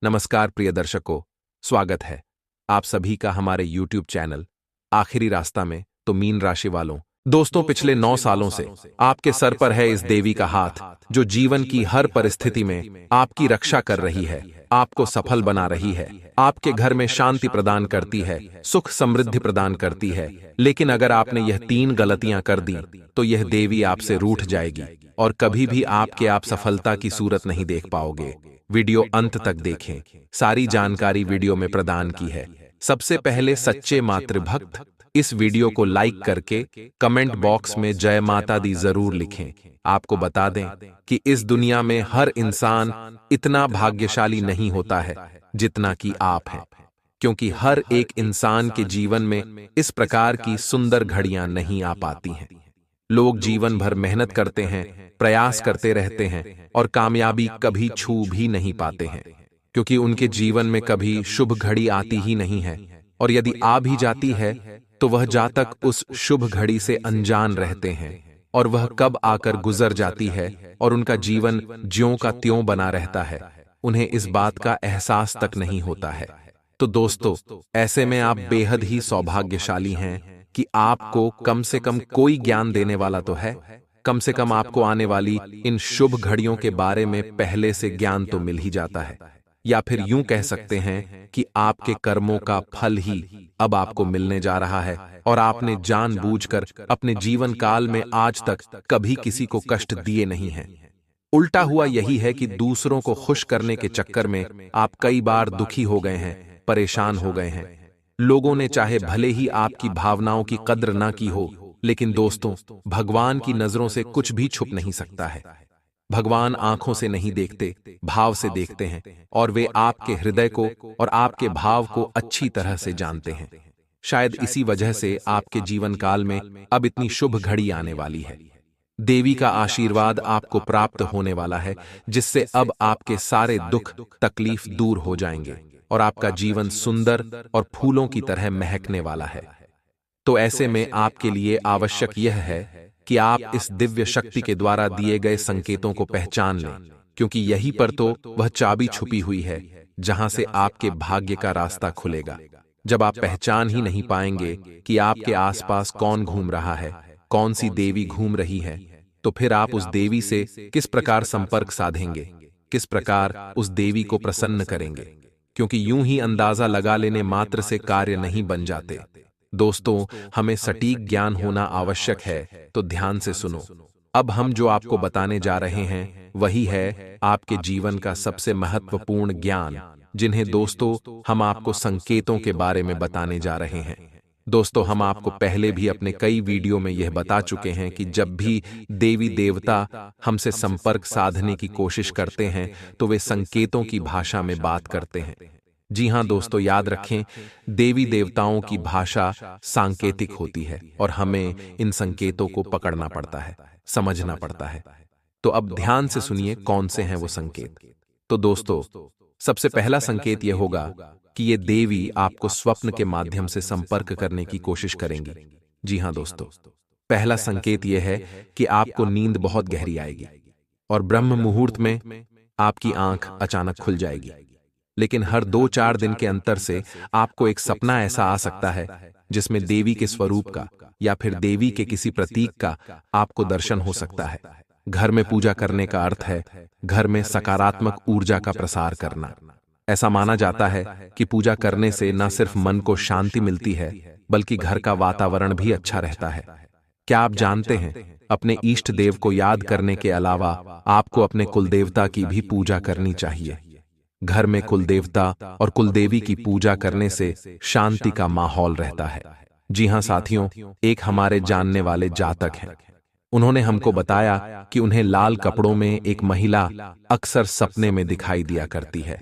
नमस्कार प्रिय दर्शकों, स्वागत है आप सभी का हमारे YouTube चैनल आखिरी रास्ता में। तो मीन राशि वालों, दोस्तों, पिछले 9 सालों से आपके सर पर है इस देवी का हाथ, जो जीवन की हर परिस्थिति में आपकी रक्षा कर रही है, आपको सफल बना रही है, आपके घर में शांति प्रदान करती है, सुख समृद्धि प्रदान करती है। लेकिन अगर आपने यह 3 गलतियां कर दी तो यह देवी आपसे रूठ जाएगी और कभी भी आप सफलता की सूरत नहीं देख पाओगे। वीडियो अंत तक देखें, सारी जानकारी वीडियो में प्रदान की है। सबसे पहले सच्चे मातृभक्त इस वीडियो को लाइक करके कमेंट बॉक्स में जय माता दी जरूर लिखें। आपको बता दें कि इस दुनिया में हर इंसान इतना भाग्यशाली नहीं होता है जितना कि आप हैं, क्योंकि हर एक इंसान के जीवन में इस प्रकार की सुंदर घड़ियां नहीं आ पाती हैं। लोग जीवन भर मेहनत करते हैं, प्रयास करते रहते हैं और कामयाबी कभी छू भी नहीं पाते हैं, क्योंकि उनके जीवन में कभी शुभ घड़ी आती ही नहीं है, और यदि आ भी जाती है तो वह जातक उस शुभ घड़ी से अनजान रहते हैं और वह कब आकर गुजर जाती है और उनका जीवन ज्यों का त्यों बना रहता है, उन्हें इस बात का एहसास तक नहीं होता है। तो दोस्तों, ऐसे में आप बेहद ही सौभाग्यशाली हैं कि आपको कम से कम कोई ज्ञान देने वाला तो है। कम से कम आपको आने वाली इन शुभ घड़ियों के बारे में पहले से ज्ञान तो मिल ही जाता है, या फिर यूं कह सकते हैं कि आपके कर्मों का फल ही अब आपको मिलने जा रहा है, और आपने जानबूझकर अपने जीवन काल में आज तक कभी किसी को कष्ट दिए नहीं हैं। उल्टा हुआ यही है कि दूसरों को खुश करने के चक्कर में आप कई बार दुखी हो गए हैं, परेशान हो गए हैं। लोगों ने चाहे भले ही आपकी भावनाओं की कद्र ना की हो, लेकिन दोस्तों, भगवान की नजरों से कुछ भी छुप नहीं सकता है। भगवान आंखों से नहीं देखते, भाव से देखते हैं, और वे आपके हृदय को और आपके भाव को अच्छी तरह से जानते हैं। शायद इसी वजह से आपके जीवन काल में अब इतनी शुभ घड़ी आने वाली है। देवी का आशीर्वाद आपको प्राप्त होने वाला है, जिससे अब आपके सारे दुख तकलीफ दूर हो जाएंगे और आपका जीवन सुंदर और फूलों की तरह महकने वाला है। तो ऐसे में आपके लिए आवश्यक यह है कि आप इस दिव्य शक्ति के द्वारा दिए गए संकेतों को पहचान लें, क्योंकि यहीं पर तो वह चाबी छुपी हुई है जहां से आपके भाग्य का रास्ता खुलेगा। जब आप पहचान ही नहीं पाएंगे कि आपके आसपास कौन घूम रहा है, कौन सी देवी घूम रही है, तो फिर आप उस देवी से किस प्रकार संपर्क साधेंगे, किस प्रकार उस देवी को प्रसन्न करेंगे, क्योंकि यूं ही अंदाजा लगा लेने मात्र से कार्य नहीं बन जाते। दोस्तों, हमें सटीक ज्ञान होना आवश्यक है, तो ध्यान से सुनो। अब हम जो आपको बताने जा रहे हैं वही है आपके जीवन का सबसे महत्वपूर्ण ज्ञान, जिन्हें दोस्तों हम आपको संकेतों के बारे में बताने जा रहे हैं। दोस्तों, हम आपको पहले भी अपने कई वीडियो में यह बता चुके हैं कि जब भी देवी देवता हमसे संपर्क साधने की कोशिश करते हैं तो वे संकेतों की भाषा में बात करते हैं। जी हां दोस्तों, याद रखें, देवी देवताओं की भाषा सांकेतिक होती है और हमें इन संकेतों को पकड़ना पड़ता है, समझना पड़ता है। तो अब ध्यान से सुनिए कौन से हैं वो संकेत। तो दोस्तों, सबसे पहला संकेत यह होगा कि ये देवी आपको स्वप्न के माध्यम से संपर्क करने की कोशिश करेंगी। जी हां दोस्तों, पहला संकेत यह है कि आपको नींद बहुत गहरी आएगी और ब्रह्म मुहूर्त में आपकी आंख अचानक खुल जाएगी। लेकिन हर 2-4 दिन के अंतर से आपको एक सपना ऐसा आ सकता है जिसमें देवी के स्वरूप का या फिर देवी के किसी प्रतीक का आपको दर्शन हो सकता है। घर में पूजा करने का अर्थ है घर में सकारात्मक ऊर्जा का प्रसार करना। ऐसा माना जाता है कि पूजा करने से न सिर्फ मन को शांति मिलती है, बल्कि घर का वातावरण भी अच्छा रहता है। क्या आप जानते हैं, अपने इष्ट देव को याद करने के अलावा आपको अपने कुलदेवता की भी पूजा करनी चाहिए। घर में कुलदेवता और कुलदेवी की पूजा करने से शांति का माहौल रहता है। जी हां साथियों, एक हमारे जानने वाले जातक हैं। उन्होंने हमको बताया कि उन्हें लाल कपड़ों में एक महिला अक्सर सपने में दिखाई दिया करती है।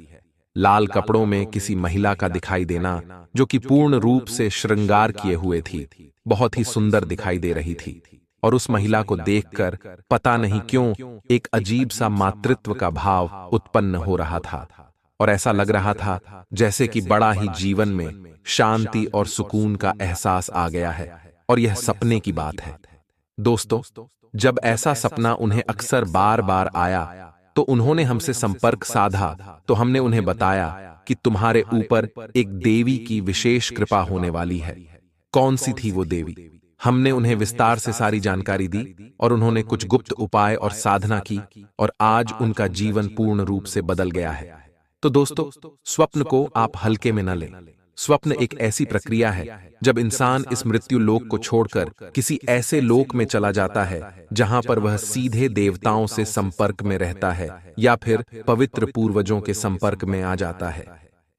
लाल कपड़ों में किसी महिला का दिखाई देना जो कि पूर्ण रूप से श्रृंगार किए हुए थी, बहुत ही सुंदर दिखाई दे रही थी, और उस महिला को देखकर पता नहीं क्यों एक अजीब सा मातृत्व का भाव उत्पन्न हो रहा था, और ऐसा लग रहा था जैसे कि बड़ा ही जीवन में शांति और सुकून का एहसास आ गया है, और यह सपने की बात है। दोस्तों, जब ऐसा सपना उन्हें अक्सर बार बार आया तो उन्होंने हमसे संपर्क साधा तो हमने उन्हें बताया कि तुम्हारे ऊपर एक देवी की विशेष कृपा होने वाली है। कौन सी थी वो देवी? हमने उन्हें विस्तार से सारी जानकारी दी और उन्होंने कुछ गुप्त उपाय और साधना की और आज उनका जीवन पूर्ण रूप से बदल गया है। तो दोस्तों, स्वप्न को आप हल्के में न लें। स्वप्न एक ऐसी प्रक्रिया है जब इंसान इस मृत्यु लोक को छोड़कर किसी ऐसे लोक में चला जाता है जहां पर वह सीधे देवताओं से संपर्क में रहता है या फिर पवित्र पूर्वजों के संपर्क में आ जाता है।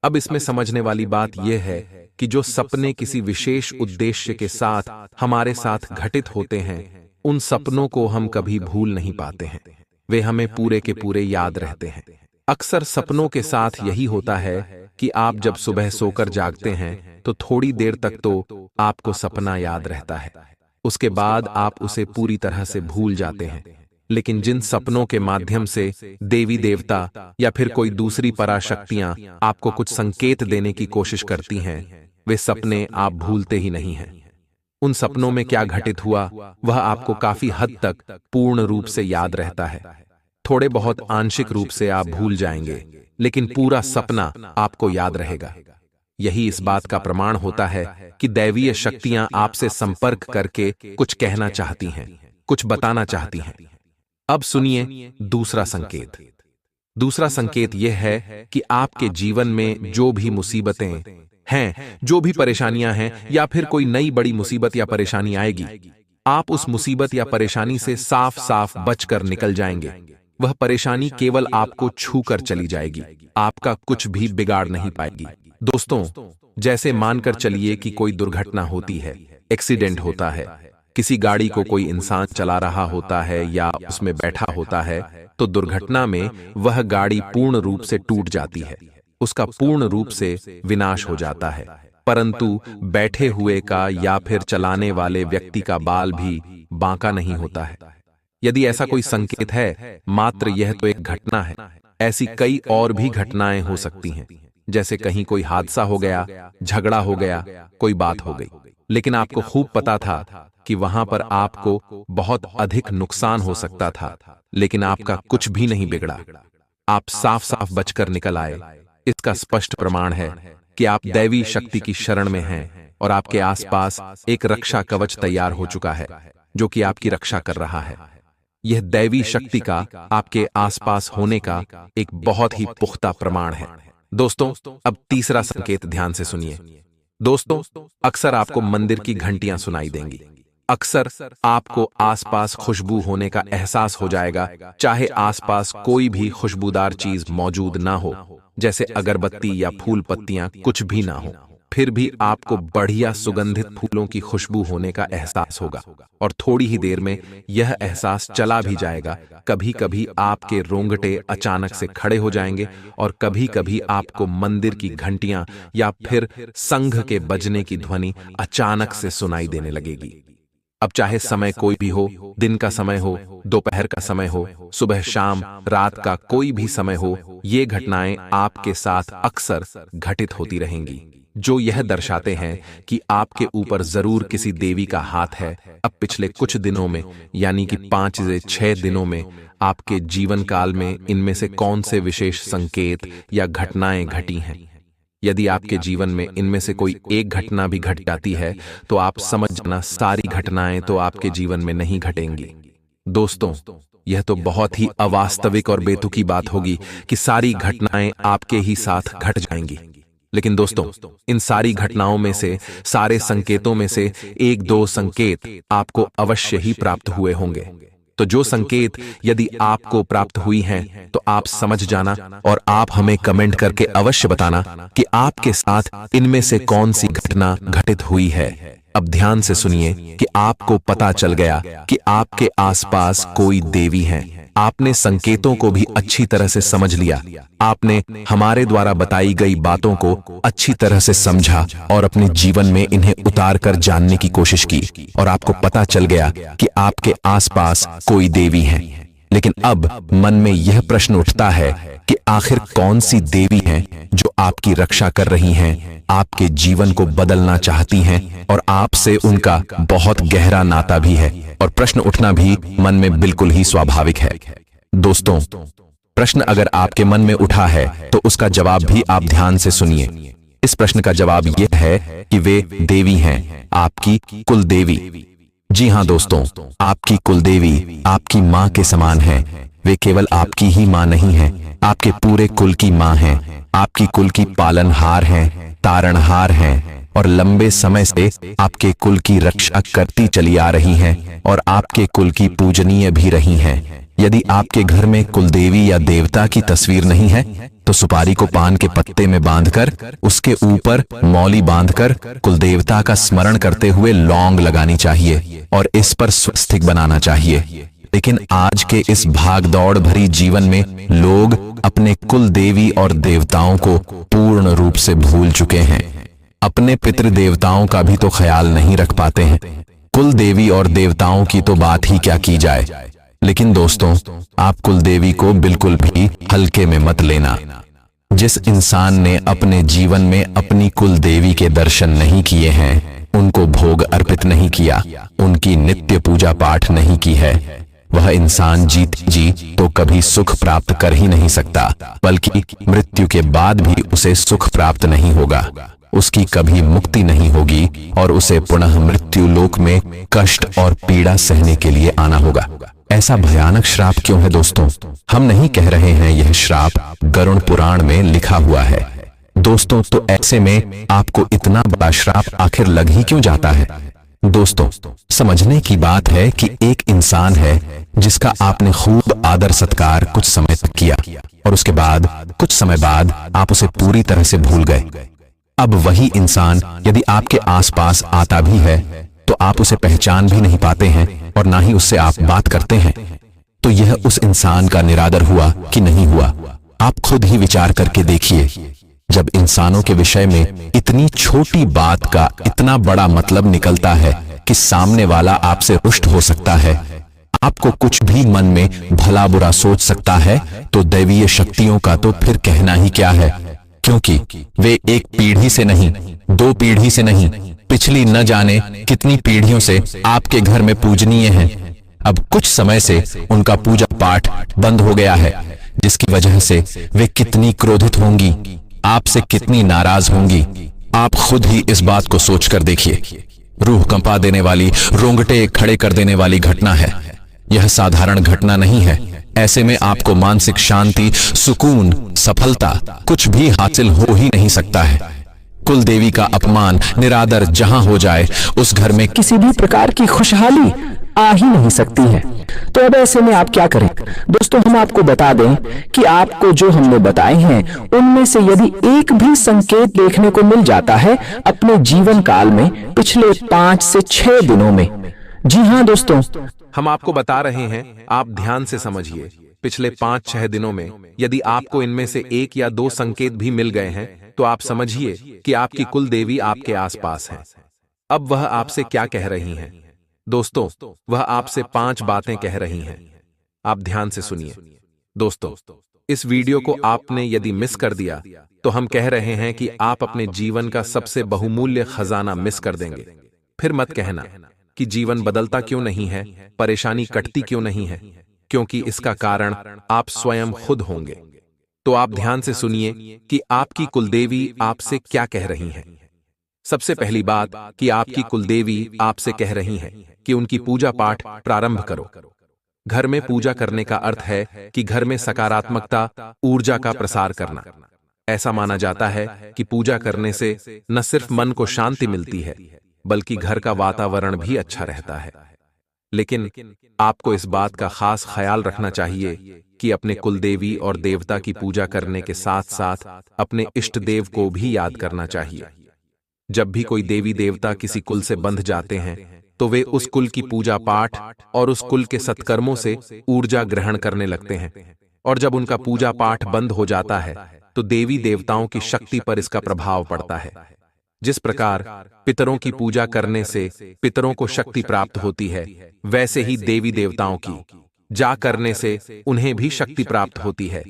अब इसमें समझने वाली बात यह है कि जो सपने किसी विशेष उद्देश्य के साथ हमारे साथ घटित होते हैं, उन सपनों को हम कभी भूल नहीं पाते हैं। वे हमें पूरे के पूरे याद रहते हैं। अक्सर सपनों के साथ यही होता है कि आप जब सुबह सोकर जागते हैं तो थोड़ी देर तक तो आपको सपना याद रहता है, उसके बाद आप उसे पूरी तरह से भूल जाते हैं। लेकिन जिन सपनों के माध्यम से देवी देवता या फिर कोई दूसरी पराशक्तियां आपको कुछ संकेत देने की कोशिश करती हैं, वे सपने आप भूलते ही नहीं हैं। उन सपनों में क्या घटित हुआ वह आपको काफी हद तक पूर्ण रूप से याद रहता है। थोड़े बहुत आंशिक रूप से आप भूल जाएंगे, लेकिन पूरा सपना आपको याद रहेगा। यही इस बात का प्रमाण होता है कि दैवीय शक्तियां आपसे संपर्क करके कुछ कहना चाहती हैं, कुछ बताना चाहती हैं। अब सुनिए दूसरा संकेत। दूसरा संकेत यह है कि आपके जीवन में जो भी मुसीबतें हैं, जो भी परेशानियां हैं या फिर कोई नई बड़ी मुसीबत या परेशानी आएगी, आप उस मुसीबत या परेशानी से साफ साफ बचकर निकल जाएंगे। वह परेशानी केवल आपको छू कर चली जाएगी, आपका कुछ भी बिगाड़ नहीं पाएगी। दोस्तों, जैसे मानकर चलिए कि कोई दुर्घटना होती है, एक्सीडेंट होता है, किसी गाड़ी को कोई इंसान चला रहा होता है या उसमें बैठा होता है, तो दुर्घटना में वह गाड़ी पूर्ण रूप से टूट जाती है, उसका पूर्ण रूप से विनाश हो जाता है, परंतु बैठे हुए का या फिर चलाने वाले व्यक्ति का बाल भी बांका नहीं होता है। यदि ऐसा कोई संकेत है, मात्र यह तो एक घटना है। ऐसी कई और भी घटनाएं हो सकती हैं, जैसे कहीं कोई हादसा हो गया, झगड़ा हो गया, कोई बात हो गई, लेकिन आपको खूब पता था कि वहां पर आपको बहुत अधिक नुकसान हो सकता था, लेकिन आपका कुछ भी नहीं बिगड़ा। आप साफ साफ बचकर निकल आए। इसका स्पष्ट प्रमाण है कि आप दैवी शक्ति की शरण में हैं और आपके आसपास एक रक्षा कवच तैयार हो चुका है जो कि आपकी रक्षा कर रहा है। यह दैवी शक्ति का आपके आसपास होने का एक बहुत ही पुख्ता प्रमाण है। दोस्तों, अब तीसरा संकेत ध्यान से सुनिए। दोस्तों, अक्सर आपको मंदिर की घंटियां सुनाई देंगी। अक्सर आपको आसपास खुशबू होने का एहसास हो जाएगा, चाहे आसपास कोई भी खुशबूदार चीज मौजूद ना हो, जैसे अगरबत्ती या फूल पत्तियां कुछ भी ना हो, फिर भी आपको बढ़िया सुगंधित फूलों की खुशबू होने का एहसास होगा और थोड़ी ही देर में यह एहसास चला भी जाएगा। कभी कभी आपके रोंगटे अचानक से खड़े हो जाएंगे और कभी कभी आपको मंदिर की घंटियां या फिर संघ के बजने की ध्वनि अचानक से सुनाई देने लगेगी। अब चाहे समय कोई भी हो, दिन का समय हो, दोपहर का समय हो, सुबह शाम रात का कोई भी समय हो, ये घटनाएं आपके साथ अक्सर घटित होती रहेंगी, जो यह दर्शाते हैं कि आपके ऊपर जरूर किसी देवी का हाथ है। अब पिछले कुछ दिनों में, यानी कि 5 से 6 दिनों में, आपके जीवन काल में इनमें से कौन से विशेष संकेत या घटनाएं घटी हैं। यदि आपके जीवन में इनमें से कोई एक घटना भी घट जाती है तो आप समझ जाना सारी घटनाएं तो आपके जीवन में नहीं घटेंगी। दोस्तों, यह तो बहुत ही अवास्तविक और बेतुकी बात होगी कि सारी घटनाएं आपके ही साथ घट जाएंगी। लेकिन दोस्तों, इन सारी घटनाओं में से, सारे संकेतों में से 1-2 संकेत आपको अवश्य ही प्राप्त हुए होंगे। तो जो संकेत यदि आपको प्राप्त हुई हैं तो आप समझ जाना और आप हमें कमेंट करके अवश्य बताना कि आपके साथ इनमें से कौन सी घटना घटित हुई है। अब ध्यान से सुनिए कि आपको पता चल गया कि आपके आसपास कोई देवी है। आपने संकेतों को भी अच्छी तरह से समझ लिया, आपने हमारे द्वारा बताई गई बातों को अच्छी तरह से समझा और अपने जीवन में इन्हें उतार कर जानने की कोशिश की और आपको पता चल गया कि आपके आसपास कोई देवी है। लेकिन अब मन में यह प्रश्न उठता है कि आखिर कौन सी देवी हैं जो आपकी रक्षा कर रही हैं, आपके जीवन को बदलना चाहती हैं और आपसे उनका बहुत गहरा नाता भी है। और प्रश्न उठना भी मन में बिल्कुल ही स्वाभाविक है। दोस्तों, प्रश्न अगर आपके मन में उठा है तो उसका जवाब भी आप ध्यान से सुनिए। इस प्रश्न का जवाब यह है कि वे देवी हैं, आपकी कुल देवी। जी हाँ दोस्तों, आपकी कुल देवी आपकी माँ के समान है। वे केवल आपकी ही माँ नहीं है, आपके पूरे कुल की माँ है। आपकी कुल की पालनहार हैं, तारणहार हैं और लंबे समय से आपके कुल की रक्षा करती चली आ रही हैं और आपके कुल की पूजनीय भी रही हैं। यदि आपके घर में कुलदेवी या देवता की तस्वीर नहीं है तो सुपारी को पान के पत्ते में बांधकर उसके ऊपर मौली बांधकर कुलदेवता का स्मरण करते हुए लौंग लगानी चाहिए और इस पर स्वस्तिक बनाना चाहिए। लेकिन आज के इस भागदौड़ भरी जीवन में लोग अपने कुल देवी और देवताओं को पूर्ण रूप से भूल चुके हैं। अपने पितृदेवताओं का भी तो ख्याल नहीं रख पाते हैं। कुल देवी और देवताओं की तो बात ही क्या की जाए। लेकिन दोस्तों, आप कुल देवी को बिल्कुल भी हल्के में मत लेना। जिस इंसान ने अपने जीवन में अपनी कुल देवी के दर्शन नहीं किए हैं, उनको भोग अर्पित नहीं किया, उनकी नित्य पूजा पाठ नहीं की है, वह इंसान जी तो कभी सुख प्राप्त कर ही नहीं सकता, बल्कि मृत्यु के बाद भी उसे सुख प्राप्त नहीं होगा। उसकी कभी मुक्ति नहीं होगी और उसे पुनः मृत्यु लोक में कष्ट और पीड़ा सहने के लिए आना होगा। ऐसा भयानक श्राप क्यों है दोस्तों? हम नहीं कह रहे हैं, यह श्राप गरुड़ पुराण में लिखा हुआ है। दोस्तों, तो ऐसे में आपको इतना बड़ा श्राप आखिर लग ही क्यों जाता है? दोस्तों, समझने की बात है कि एक इंसान है जिसका आपने खूब आदर सत्कार कुछ समय तक किया और उसके बाद कुछ समय बाद आप उसे पूरी तरह से भूल गए। अब वही इंसान यदि आपके आसपास आता भी है तो आप उसे पहचान भी नहीं पाते हैं और ना ही उससे आप बात करते हैं। तो यह उस इंसान का निरादर हुआ कि नहीं हुआ? आप खुद ही विचार करके देखिए। जब इंसानों के विषय में इतनी छोटी बात का इतना बड़ा मतलब निकलता है कि सामने वाला आपसे रुष्ट हो सकता है, आपको कुछ भी मन में भला बुरा सोच सकता है, तो दैवीय शक्तियों का तो फिर कहना ही क्या है। क्योंकि वे एक पीढ़ी से नहीं, दो पीढ़ी से नहीं, पिछली न जाने कितनी पीढ़ियों से आपके घर में पूजनीय हैं। अब कुछ समय से उनका पूजा पाठ बंद हो गया है, जिसकी वजह से वे कितनी क्रोधित होंगी, आपसे कितनी नाराज होंगी। आप खुद ही इस बात को सोचकर देखिए। रूह कंपा देने वाली, रोंगटे खड़े कर देने वाली घटना है। यह साधारण घटना नहीं है। ऐसे में आपको मानसिक शांति, सुकून, सफलता कुछ भी हासिल हो ही नहीं सकता है। कुल देवी का अपमान, निरादर जहां हो जाए, उस घर में किसी भी प्रकार की खुशहाली आ ही नहीं सकती है। तो अब ऐसे में आप क्या करें? दोस्तों, हम आपको बता दें कि आपको जो हमने बताए हैं उनमें से यदि एक भी संकेत देखने को मिल जाता है अपने जीवन काल में पिछले 5 से 6 दिनों में, जी हाँ दोस्तों, हम आपको बता रहे हैं, आप ध्यान से समझिए। पिछले 5-6 दिनों में यदि आपको इनमें से 1 या 2 संकेत भी मिल गए हैं तो आप समझिए कि आपकी कुल देवी आपके आसपास है। अब वह आपसे क्या कह रही हैं? दोस्तों, वह आपसे 5 बातें कह रही हैं। आप ध्यान से सुनिए। दोस्तों, इस वीडियो को आपने यदि मिस कर दिया तो हम कह रहे हैं कि आप अपने जीवन का सबसे बहुमूल्य खजाना मिस कर देंगे। फिर मत कहना कि जीवन बदलता क्यों नहीं है, परेशानी कटती क्यों नहीं है, क्योंकि इसका कारण आप स्वयं खुद होंगे। तो आप ध्यान से सुनिए कि आपकी कुलदेवी आपसे क्या कह रही हैं। सबसे पहली बात कि आपकी कुलदेवी आपसे कह रही हैं कि उनकी पूजा पाठ प्रारंभ करो। घर में पूजा करने का अर्थ है कि घर में सकारात्मकता, ऊर्जा का प्रसार करना। ऐसा माना जाता है कि पूजा करने से न सिर्फ मन को शांति मिलती है, बल्कि घर का वातावरण भी अच्छा रहता है। लेकिन आपको इस बात का खास ख्याल रखना चाहिए कि अपने कुलदेवी और देवता की पूजा करने के साथ साथ अपने इष्ट देव को भी याद करना चाहिए। जब भी कोई देवी देवता किसी कुल से बंध जाते हैं तो वे उस कुल की पूजा पाठ और उस कुल के सत्कर्मों से ऊर्जा ग्रहण करने लगते हैं, और जब उनका पूजा पाठ बंद हो जाता है तो देवी देवताओं की शक्ति पर इसका प्रभाव पड़ता है। जिस प्रकार पितरों की पूजा करने से पितरों को शक्ति प्राप्त होती है, वैसे ही देवी देवताओं की जा करने से उन्हें भी शक्ति प्राप्त होती है।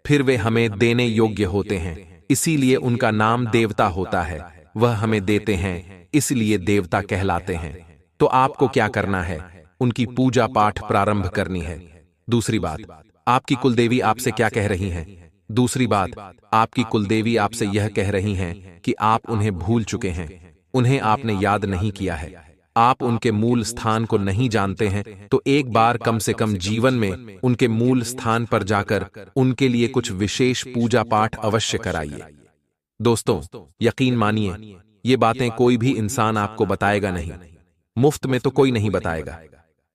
फिर वे हमें देने योग्य होते हैं, इसीलिए उनका नाम देवता होता है। वह हमें देते हैं, इसलिए देवता कहलाते हैं। तो आपको क्या करना है? उनकी पूजा पाठ प्रारंभ करनी है। दूसरी बात, आपकी कुलदेवी आपसे क्या कह रही हैं? दूसरी बात, आपकी कुलदेवी आपसे यह कह रही हैं कि आप उन्हें भूल चुके हैं, उन्हें आपने याद नहीं किया है, आप उनके मूल स्थान को नहीं जानते हैं, तो एक बार कम से कम जीवन में उनके मूल स्थान पर जाकर उनके लिए कुछ विशेष पूजा पाठ अवश्य कराइए। दोस्तों, यकीन मानिए, ये बातें कोई भी इंसान आपको बताएगा नहीं, मुफ्त में तो कोई नहीं बताएगा।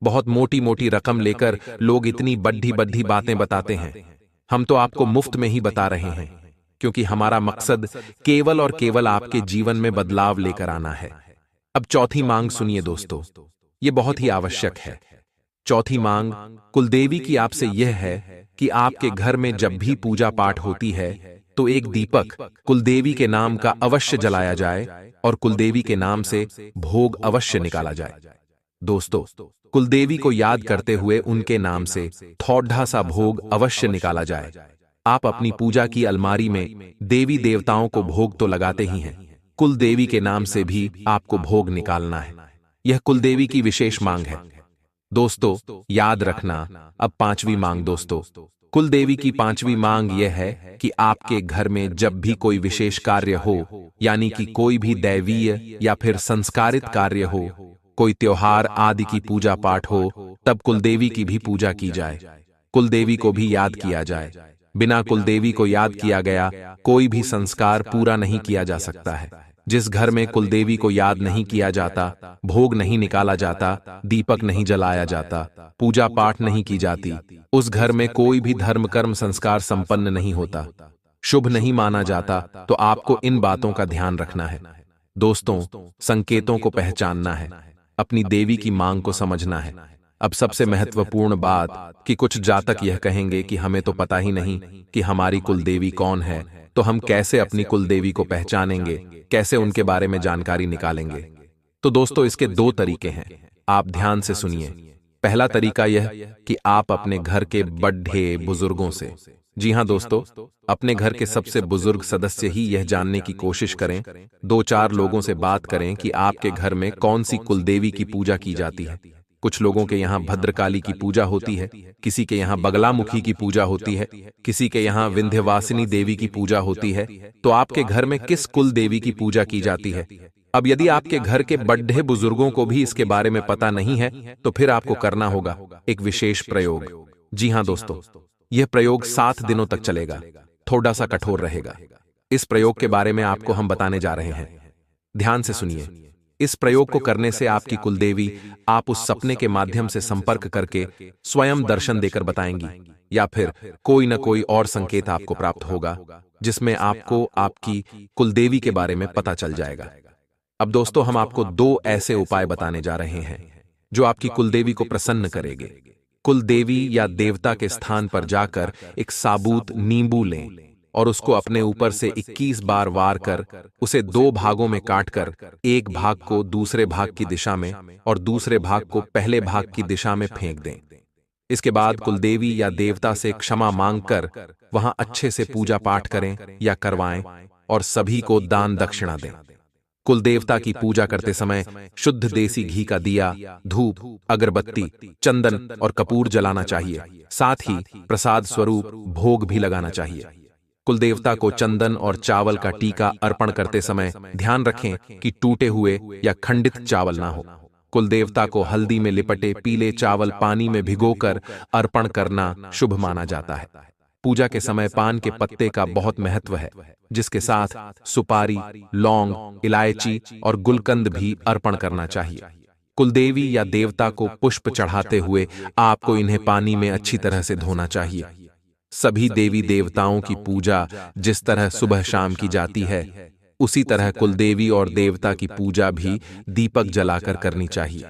बहुत मोटी मोटी रकम लेकर लोग इतनी बड्ढी बड्ढी बातें बताते हैं। हम तो आपको मुफ्त में ही बता रहे हैं, क्योंकि हमारा मकसद केवल और केवल आपके जीवन में बदलाव लेकर आना है। अब चौथी मांग सुनिए दोस्तों, ये बहुत ही आवश्यक है। चौथी मांग कुलदेवी की आपसे यह है कि आपके घर में जब भी पूजा पाठ होती है तो एक दीपक कुलदेवी के नाम का अवश्य जलाया जाए और कुलदेवी के नाम से भोग अवश्य निकाला जाए। दोस्तों, कुलदेवी को याद करते हुए उनके नाम से थोड़ा सा भोग अवश्य निकाला जाए। आप अपनी पूजा की अलमारी में देवी देवताओं को भोग तो लगाते ही हैं, कुलदेवी के नाम से भी आपको भोग निकालना है। यह कुलदेवी की विशेष मांग है। दोस्तों, याद रखना, अब पांचवी मांग दोस्तों, कुलदेवी की पांचवी मांग यह है कि आपके घर में जब भी कोई विशेष कार्य हो, यानी कि कोई भी दैवीय या फिर संस्कारित कार्य हो, कोई त्योहार आदि की पूजा पाठ हो, तब कुलदेवी की भी पूजा की जाए, कुलदेवी को भी याद किया जाए। बिना कुलदेवी को याद किया गया कोई भी संस्कार पूरा नहीं किया जा सकता है। जिस घर में कुलदेवी को याद नहीं किया जाता, भोग नहीं निकाला जाता, दीपक नहीं जलाया जाता, पूजा पाठ नहीं की जाती, उस घर में कोई भी धर्म कर्म संस्कार संपन्न नहीं होता, शुभ नहीं माना जाता। तो आपको इन बातों का ध्यान रखना है। दोस्तों, संकेतों को पहचानना है, अपनी देवी की मांग को समझना है। अब सबसे महत्वपूर्ण बात कि कुछ जातक यह कहेंगे कि हमें तो पता ही नहीं कि हमारी कुलदेवी कौन है, तो हम कैसे अपनी कुलदेवी को पहचानेंगे, कैसे उनके बारे में जानकारी निकालेंगे। तो दोस्तों, इसके दो तरीके हैं, आप ध्यान से सुनिए। पहला तरीका यह कि आप अपने घर के बड़े बुजुर्गों से, जी हां दोस्तों, अपने घर के सबसे बुजुर्ग सदस्य ही यह जानने की कोशिश करें, दो चार लोगों से बात करें कि आपके घर में कौन सी कुलदेवी की पूजा की जाती है। कुछ लोगों के यहाँ भद्रकाली की पूजा होती है, किसी के यहाँ बगलामुखी की पूजा होती है, किसी के यहाँ विंध्यवासिनी देवी की पूजा होती है। तो आपके घर में किस कुल देवी की पूजा की जाती है? अब यदि आपके घर के बड़े बुजुर्गों को भी इसके बारे में पता नहीं है, तो फिर आपको करना होगा एक विशेष प्रयोग। जी हाँ दोस्तों, यह प्रयोग 7 दिनों तक चलेगा, थोड़ा सा कठोर रहेगा। इस प्रयोग के बारे में आपको हम बताने जा रहे हैं, ध्यान से सुनिए। इस प्रयोग को करने से आपकी कुलदेवी आप उस सपने के माध्यम से संपर्क करके स्वयं दर्शन देकर बताएंगी, या फिर कोई न कोई और संकेत आपको प्राप्त होगा जिसमें आपको आपकी कुलदेवी के बारे में पता चल जाएगा। अब दोस्तों, हम आपको 2 ऐसे उपाय बताने जा रहे हैं जो आपकी कुलदेवी को प्रसन्न करेंगे। कुलदेवी या देवता के स्थान पर जाकर एक साबुत नींबू लें और उसको अपने ऊपर से 21 बार वार कर उसे 2 भागों में काटकर एक भाग को दूसरे भाग की दिशा में और दूसरे भाग को पहले भाग की दिशा में फेंक दें। इसके बाद कुलदेवी या देवता से क्षमा मांगकर वहां अच्छे से पूजा पाठ करें या करवाएं और सभी को दान दक्षिणा दें। कुलदेवता की पूजा करते समय शुद्ध देसी घी का दिया, धूप, अगरबत्ती, चंदन और कपूर जलाना चाहिए। साथ ही प्रसाद स्वरूप भोग भी लगाना चाहिए। कुलदेवता को चंदन और चावल का टीका अर्पण करते समय ध्यान रखें कि टूटे हुए या खंडित चावल ना हो। कुलदेवता को हल्दी में लिपटे पीले चावल पानी में भिगोकर अर्पण करना शुभ माना जाता है। पूजा के समय पान के पत्ते का बहुत महत्व है, जिसके साथ सुपारी, लौंग, इलायची और गुलकंद भी अर्पण करना चाहिए। कुलदेवी या देवता को पुष्प चढ़ाते हुए आपको इन्हें पानी में अच्छी तरह से धोना चाहिए। सभी देवी देवताओं की पूजा जिस तरह सुबह शाम की जाती है, उसी तरह कुलदेवी और देवता की पूजा भी दीपक जलाकर करनी चाहिए।